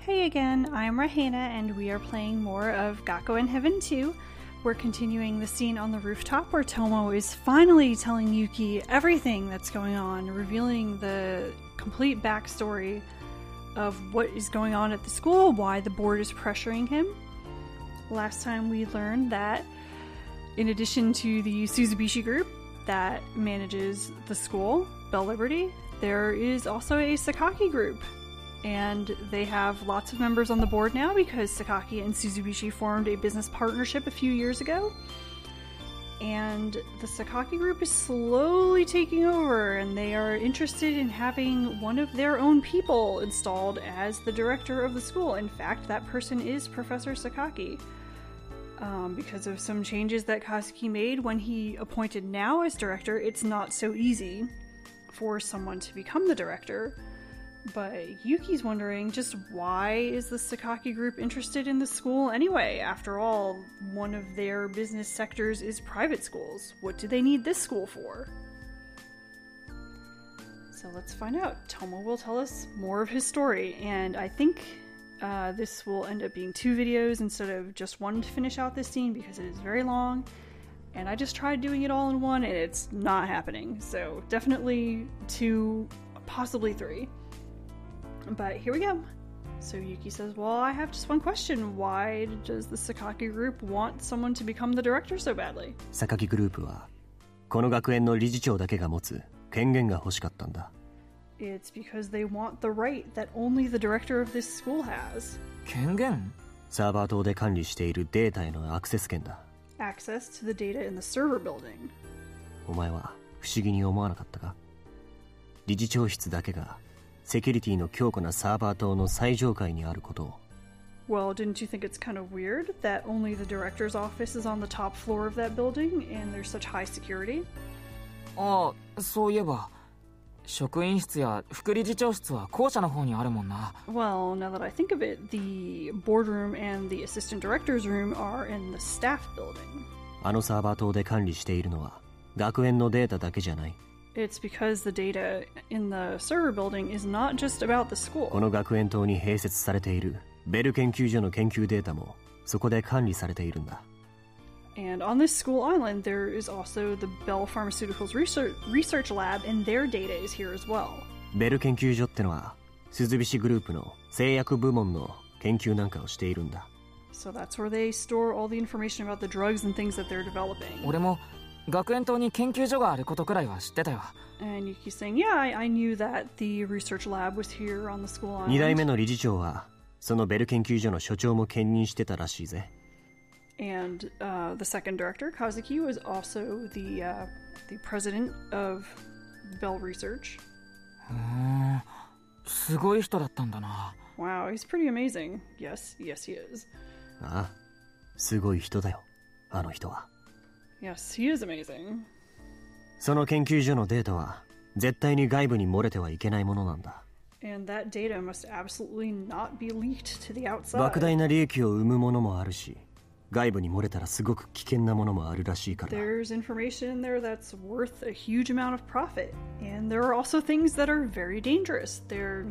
Hey again, I'm Rahena and we are playing more of Gakuen Heaven 2. We're continuing the scene on the rooftop where Tomo is finally telling Yuki everything that's going on, revealing the complete backstory of what is going on at the school, why the board is pressuring him. Last time we learned that in addition to the Suzubishi group that manages the school, Bell Liberty, there is also a Sakaki group. And they have lots of members on the board now because Sakaki and Suzubishi formed a business partnership a few years ago. And the Sakaki group is slowly taking over, and they are interested in having one of their own people installed as the director of the school. In fact, that person is Professor Sakaki. Because of some changes that Kazuki made when he appointed now as director, it's not so easy for someone to become the director. But Yuki's wondering just why is the Sakaki group interested in the school anyway? After all, one of their business sectors is private schools. What do they need this school for? So let's find out. Tomo will tell us more of his story, and I think this will end up being 2 videos instead of just one to finish out this scene because it is very long. And I just tried doing it all in one and it's not happening. So definitely 2, possibly 3. But here we go. So Yuki says, well, I have just one question. Why does the Sakaki group want someone to become the director so badly? Sakaki group はこの学園の理事長だけが持つ権限が欲しかったんだ。It's because they want the right that only the director of this school has. 権限？サーバー棟で管理しているデータへのアクセス権だ。Access to the data in the server building. お前は不思議に思わなかったか？理事長室だけがセキュリティの強固なサーバー棟の最上階にあることを。Well, didn't you think it's kind of weird that only the director's office is on the top floor of that building and there's such high security? ああ、そういえば職員室や副理事長室は校舎の方にあるもんな。Well, now that I think of it, the boardroom and the assistant director's room are in the staff building. あのサーバー棟で管理しているのは学園のデータだけじゃない。It's because the data in the server building is not just about the school. この学園棟に併設されているベル研究所の研究データもそこで管理されているんだ。And on this school island, there is also the Bell Pharmaceuticals research lab, and their data is here as well. ベル研究所ってのは鈴菱グループの製薬部門の研究なんかをしているんだ。So that's where they store all the information about the drugs and things that they're developing. 俺も学園棟に研究所があることくらいは知ってたよ。And Yuki's saying, yeah, I knew that the research lab was here on the school island. 2代目の理事長はそのベル研究所の所長も兼任してたらしいぜ。And the second director, Kazuki, was also the president of Bell Research. すごい人だったんだな。Wow, he's pretty amazing. Yes, he is. ああ、すごい人だよ、あの人は。Yes, he is amazing. その研究所のデータは絶対に外部に漏れてはいけないものなんだ。And that data must absolutely not be leaked to the outside. 莫大な利益を生むものもあるし、外部に漏れたらすごく危険なものもあるらしいから。There's information in there that's worth a huge amount of profit. And there are also things that are very dangerous. They're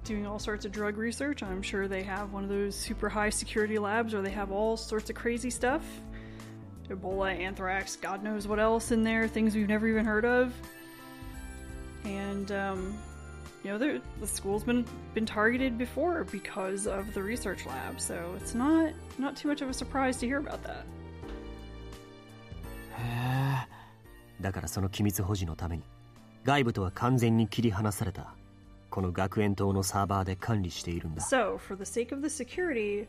doing all sorts of drug research. I'm sure they have one of those super high security labs where they have all sorts of crazy stuff. Ebola, anthrax, God knows what else in there, things we've never even heard of. And, you know, the school's been targeted before because of the research lab, so it's not too much of a surprise to hear about that. だからその機密保持のために外部とは完全に切り離されたこの学園棟のサーバーで管理しているんだ。So, for the sake of the security,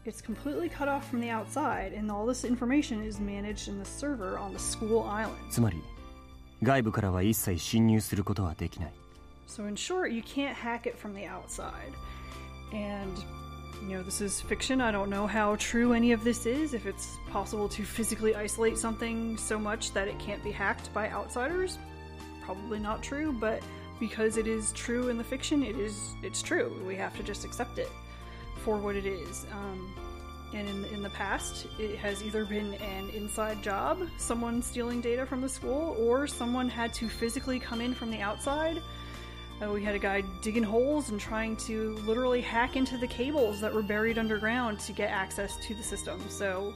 it's completely cut off from the outside, and all this information is managed in the server on the school island. つまり外部からは一切侵入することはできない。So in short, you can't hack it from the outside. And, you know, this is fiction. I don't know how true any of this is, if it's possible to physically isolate something so much that it can't be hacked by outsiders. Probably not true, but because it is true in the fiction, it's true. We have to just accept it for what it is. And in the past, it has either been an inside job, someone stealing data from the school, or someone had to physically come in from the outside We had a guy digging holes and trying to literally hack into the cables that were buried underground to get access to the system. So,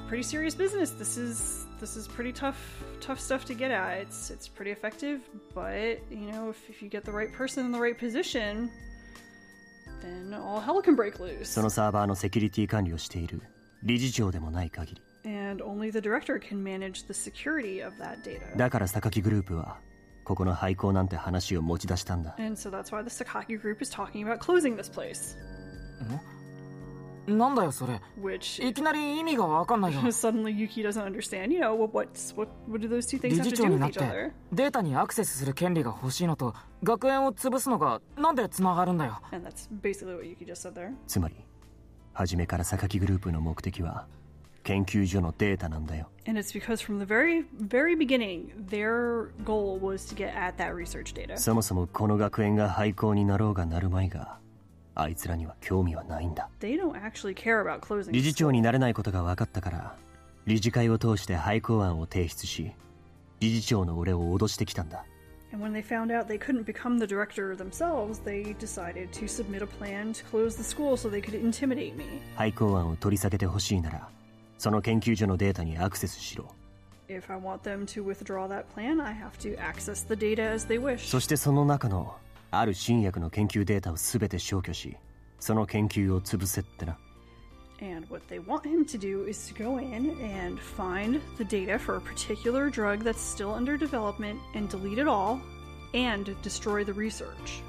pretty serious business. This is pretty tough stuff to get at. It's pretty effective, but you know, if you get the right person in the right position, then all hell can break loose. そのサーバーのセキュリティ管理をしている理事長でもない限り。And only the director can manage the security of that data. だから榊グループはここの廃校なんて話を持ち出したんだ。And so that's why the Sakaki group is talking about closing this place. なんだよそれ。 Which いきなり意味がわかんないよ。 suddenly Yuki doesn't understand. You know, what do those two things 理 have 事 to 長 do に with なっ each て other? データにアクセスする権利が欲しいのと学園を潰すのがなんでつながるんだよ。 And that's basically what Yuki just said there. つまり初めから榊グループの目的は研究所のデータなんだよ。 And it's because from the very beginning, their goal was to get at that research data. そもそもこの学園が廃校になろうがなるまいがあいつらには興味はないんだ。 They don't actually care about closing. 理事長になれないことが分かったから理事会を通して廃校案を提出し理事長の俺を脅してきたんだ。 And when they found out they couldn't become the director themselves, they decided to submit a plan to close the school so they could intimidate me. 廃校案を取り下げてほしいならその研究所のデータにアクセスしろ。 If I want them to withdraw that plan, I have to access the data as they wish. そしてその中のある新薬の研究データを全て消去しその研究を潰せってな。 And what they want him to do is to go in and find the data for a particular drug that's still under development and delete it all and destroy the research.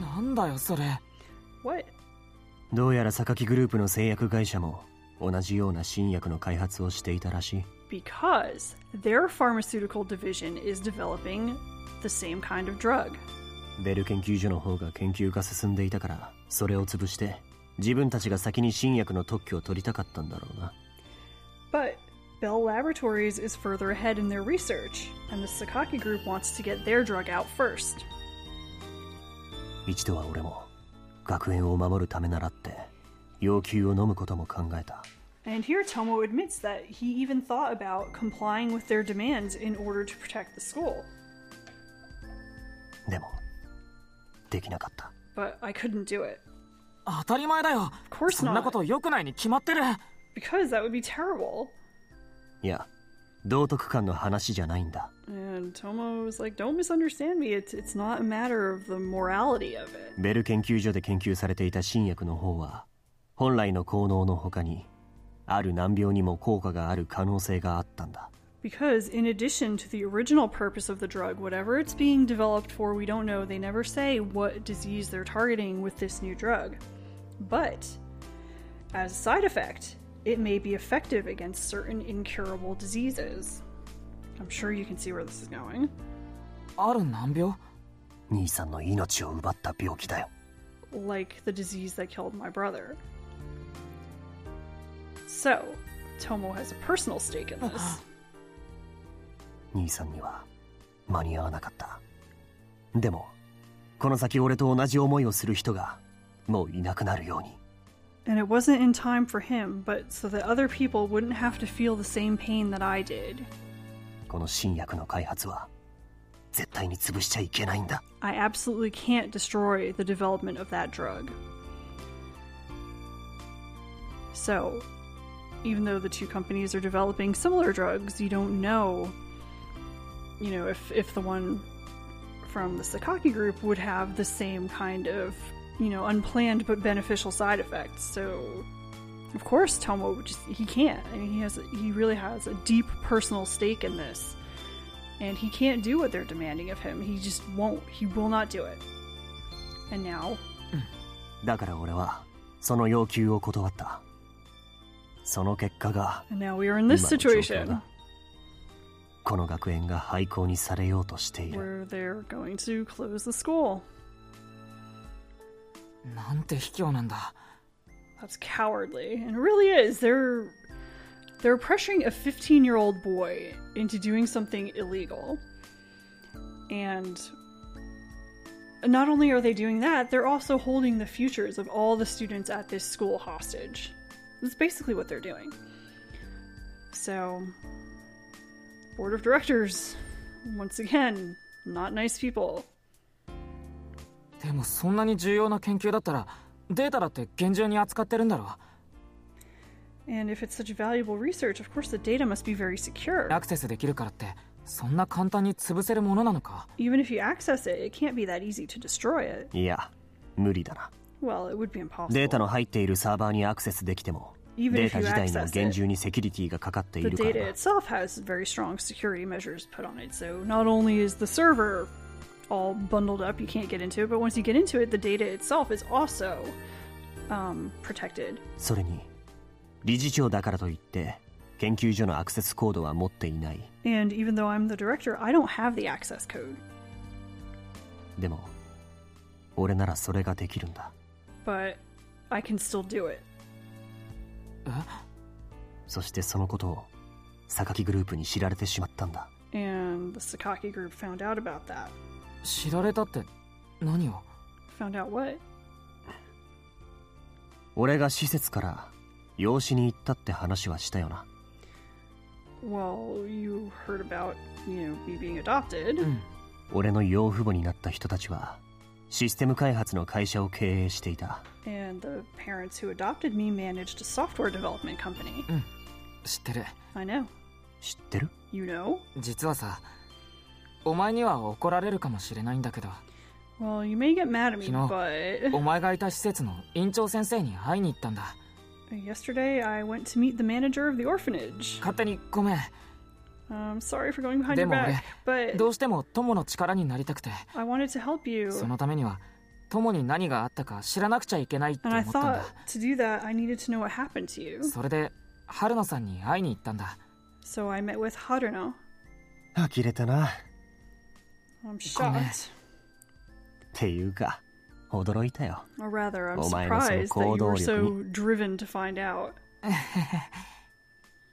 なんだよそれ。 What? どうやら榊グループの製薬会社も同じような新薬の開発をしていたらしい。 Because their pharmaceutical division is developing the same kind of drug. ベル研究所の方が研究が進んでいたからそれを潰して自分たちが先に新薬の特許を取りたかったんだろうな。 But Bell Laboratories is further ahead in their research, and the Sakaki group wants to get their drug out first. 一度は俺も学園を守るためならって要求を飲むことも考えた。 And here Tomo admits that he even thought about complying with their demands in order to protect the school. でもできなかった。 But I couldn't do it. 当たり前だよ。 Of course そんな not. こと良くないに決まってる。 Because that would be terrible. いや道徳観の話じゃないんだ。 And Tomo was like, don't misunderstand me. It's not a matter of the morality of it. ベル研究所で研究されていた新薬の方は本来の効能の他にある難病にも効果がある可能性があったんだ。 Because in addition to the original purpose of the drug, whatever it's being developed for, we don't know. They never say what disease they're targeting with this new drug. But as a side effect, it may be effective against certain incurable diseases. I'm sure you can see where this is going. ある難病？兄さんの命を奪った病気だよ。 Like the disease that killed my brother. So, Tomo has a personal stake in this. 兄さんには間に合わなかった。でもこの先俺と同じ思いをする人がもういなくなるように。 And it wasn't in time for him, but so that other people wouldn't have to feel the same pain that I did. この新薬の開発は絶対に潰しちゃいけないんだ。 I absolutely can't destroy the development of that drug. So, even though the two companies are developing similar drugs, you don't know, if the one from the Sakaki group would have the same kind of, unplanned but beneficial side effects. So, of course, Tomo he can't. I mean, he really has a deep personal stake in this. And he can't do what they're demanding of him. He just won't. He will not do it. And now... だから俺はその要求を断った。その結果が And now we are in this 今の状況 situation だ。この学園が廃校にされようとしている。 where they're going to close the school. なんて卑怯なんだ。 That's cowardly. And it really is. They're pressuring a 15-year-old boy into doing something illegal. And not only are they doing that, they're also holding the futures of all the students at this school hostage. That's basically what they're doing. So, Board of Directors, once again, Not nice people. でもそんなに重要な研究だったらデータだって厳重に扱ってるんだろ。 And if it's such valuable research, of course the data must be very secure. アクセスできるからってそんな簡単に潰せるものなのか。 Even if you access it, it can't be that easy to destroy it. いや、無理だな。 Well, it would be impossible. データの入っているサーバーにアクセスできても、 Even デー if タ you 自体には access 厳 it, 重にセキュリティがかかってい the るから data な。 itself has very strong security measures put on it. So not only is the server all bundled up, you can't get into it, but once you get into it, the data itself is also protected. それに、理事長だからといって、研究所のアクセスコードは持っていない。 And even though I'm the director, I don't have the access code. でも、俺ならそれができるんだ。 But I can still do it. そしてそのことを、榊グループに知られてしまったんだ。 And the Sakaki group found out about that. 知られたって何を。 Found out what? 俺が施設から養子に行ったって話はしたよな。 Well, you heard about, me being adopted. 俺の養父母になった人たちはシステム開発の会社を経営していた。 And the parents who adopted me managed a software development company. 知ってる。 I know. 知ってる？ You know? 実はさ、お前には怒られるかもしれないんだけど、 Well, you may get mad at me, 昨日 but お前がいた施設の院長先生に会いに行ったんだ。 yesterday I went to meet the manager of the orphanage. 勝手にごめん。 I'm sorry for going behind で your も back, 俺、 but どうしても友の力になりたくて、 I wanted to help you. そのためには友に何があったか知らなくちゃいけないって And 思 I ったん thought だ。 to do that, I needed to know what happened to you. それで春野さんに会いに行ったんだ。 So I met with Haruno. 呆れたな。 I'm ごめん。 shocked. っていうか、驚いたよ。 Or rather, I'm お前のその surprised that 行 you 動 were 力 so に。 driven to find out.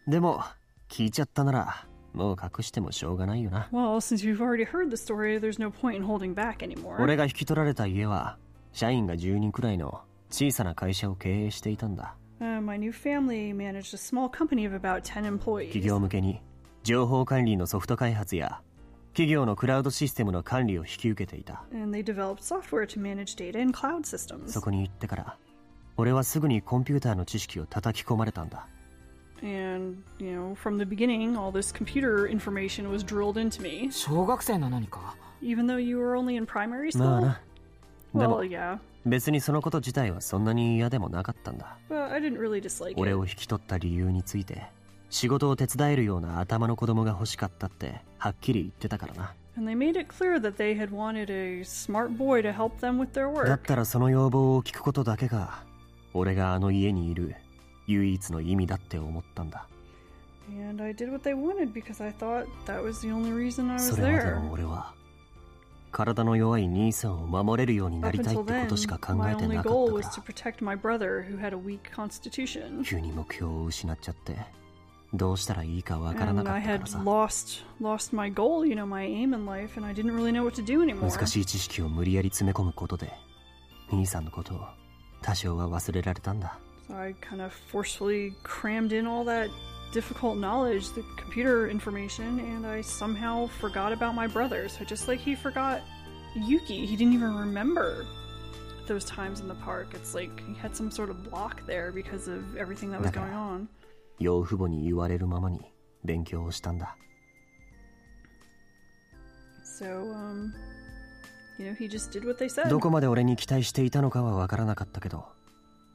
でも、聞いちゃったなら、もう隠してもしょうがないよな。 Well, since you've already heard the story, there's no point in holding back anymore. 俺が引き取られた家は、社員が10人くらいの小さな会社を経営していたんだ。My new family managed a small company of about 10 employees. 企業向けに情報管理のソフト開発や企業のクラウドシステムの管理を引き受けていた。 And they developed software to manage data in cloud systems. そこに行ってから俺はすぐにコンピューターの知識を叩き込まれたんだ。 And, from the beginning, all this computer information was drilled into me. 小学生なのにか。 Even though you were only in primary まあ school? な。で Well, も yeah. 別にそのこと自体はそんなに嫌でもなかったんだ。 But I didn't really dislike 俺 it. を引き取った理由について仕事を手伝えるような頭の子供が欲しかったってはっきり言ってたからな。 And they made it clear that they had wanted a smart boy to help them with their だっ work. たらその要望を聞くことだけが俺があの家にいる唯一の意味だって思ったんだ。 And I did what they wanted because I thought that was the only reason I そ was れまで there. の俺は体の弱い兄さんを守れるようにな Up りたいっ until てこ then, としか考 my えて only なか goal った was か to protect my brother who had a weak constitution. ら急に目標を失っちゃってどうしたらいいかわからな And か I ったか had らさ。 lost my goal, my aim in life, and I didn't really know what to do anymore. 難しい知識を無理やり詰め込むことで兄さんのことを多少は忘れられたんだ。 So I kind of forcefully crammed in all that difficult knowledge, the computer information, and I somehow forgot about my brother. So just like he forgot Yuki, he didn't even remember those times in the park. It's like he had some sort of block there because of everything that was going on. 養父母に言われるままに勉強をしたんだ。 So, he just did what they said. どこまで俺に期待していたのかはわからなかったけど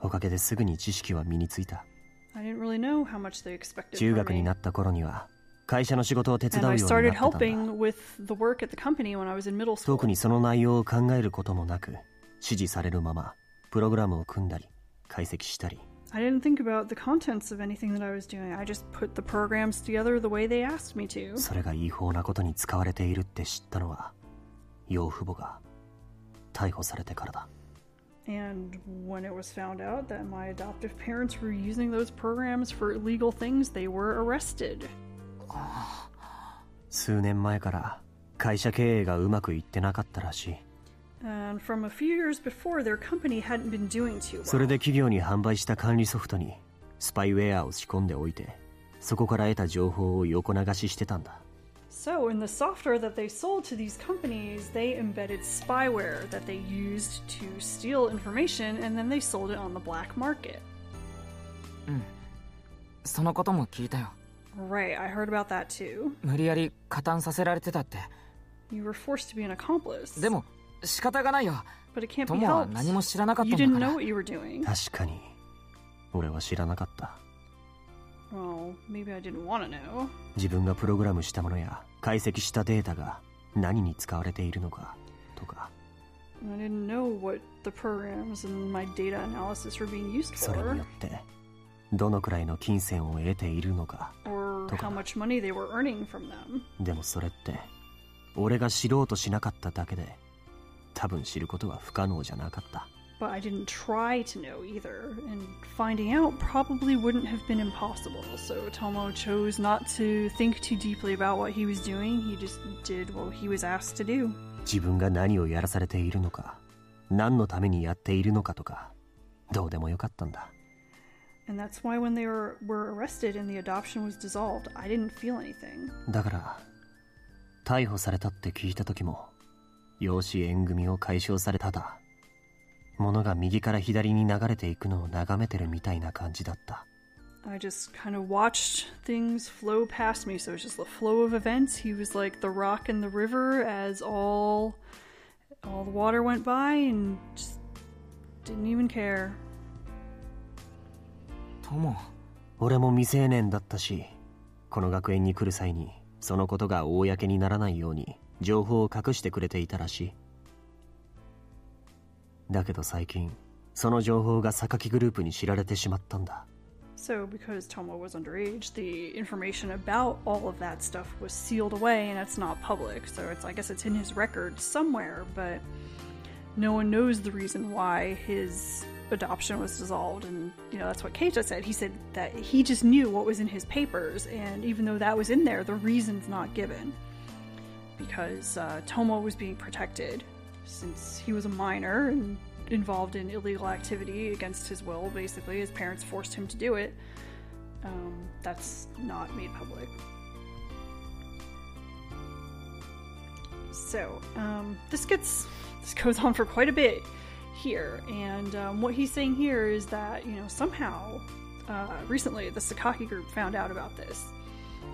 おかげですぐに知識は身についた。 I didn't really know how much they expected 中 from 学に me. なった頃には会社の仕事を手伝 And う I ようになって started たんだ。 helping with the work at the company when I was in middle school. 特にその内容を考えることもなく指示されるままプログラムを組んだり解析したり。 I didn't think about the contents of anything that I was doing. I just put the programs together the way they asked me to. それが違法なことに使われているって知ったのは養父母が逮捕されてからだ。 And when it was found out that my adoptive parents were using those programs for illegal things, they were arrested. 数年前から会社経営がうまくいってなかったらしい。 And from a few years before, their company hadn't been doing too well. それで企業に販売した管理ソフトにスパイウェアを仕込んでおいてそこから得た情報を横流ししてたんだ。So, in the software that they sold to these companies, they embedded spyware that they used to steal information, and then they sold it on the black market. そのことも聞いたよ。 Right, I heard about that too. 無理やり加担させられてたって。 You were forced to be an accomplice. でも仕方がないよ。 But it can't be 友は helped. 何も知らなかった You んだ didn't か know ら。 what you were doing. 確かに俺は知らなかった。 Well, maybe I didn't want to know. 自分がプログラムしたものや解析したデータが何に使われているのかとか。 I didn't know what the programs and my data analysis were being used それに for, よってどのくらいの金銭を得ているのか or とか。 how much money they were earning from them. でもそれって俺が知ろうとしなかっただけで多分知ることは不可能じゃなかった。 But I didn't try to know either, and finding out probably wouldn't have been impossible. So Tomo chose not to think too deeply about what he was doing. He just did what he was asked to do. 自分が何をやらされているのか、何のためにやっているのかとか、どうでもよかったんだ。 And that's why when they were arrested and the adoption was dissolved, I didn't feel anything. だから逮捕されたって聞いた時も養子縁組を解消されただ物が右から左に流れていくのを眺めてるみたいな感じだった。 I just kind of watched things flow past me, so it was just the flow of events. He was like the rock in the river as all the water went by and just didn't even care. 友。俺も未成年だったし、この学園に来る際にそのことが公にならないように情報を隠してくれていたらしい。だけど最近その情報が榊グループに知られてしまったんだ。 So because Tomo was underage, the information about all of that stuff was sealed away and it's not public. So I guess it's in his record somewhere, but no one knows the reason why his adoption was dissolved. And that's what Keita said. He said that he just knew what was in his papers, and even though that was in there, the reason's not given. Because Tomo was being protected since he was a minor and involved in illegal activity against his will. Basically, his parents forced him to do it. That's not made public. So this goes on for quite a bit here, and what he's saying here is that somehow recently the Sakaki group found out about this,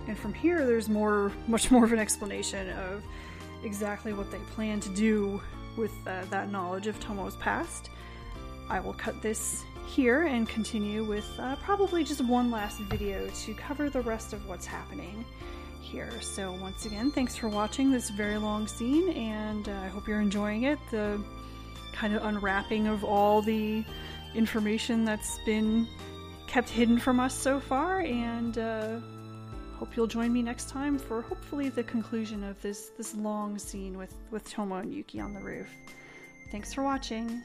and from here there's much more of an explanation of exactly what they plan to do with that knowledge of Tomo's past. I will cut this here and continue with probably just one last video to cover the rest of what's happening here. So once again, thanks for watching this very long scene, and I hope you're enjoying it. The kind of unwrapping of all the information that's been kept hidden from us so far, and hope you'll join me next time for hopefully the conclusion of this long scene with Tomo and Yuki on the roof. Thanks for watching.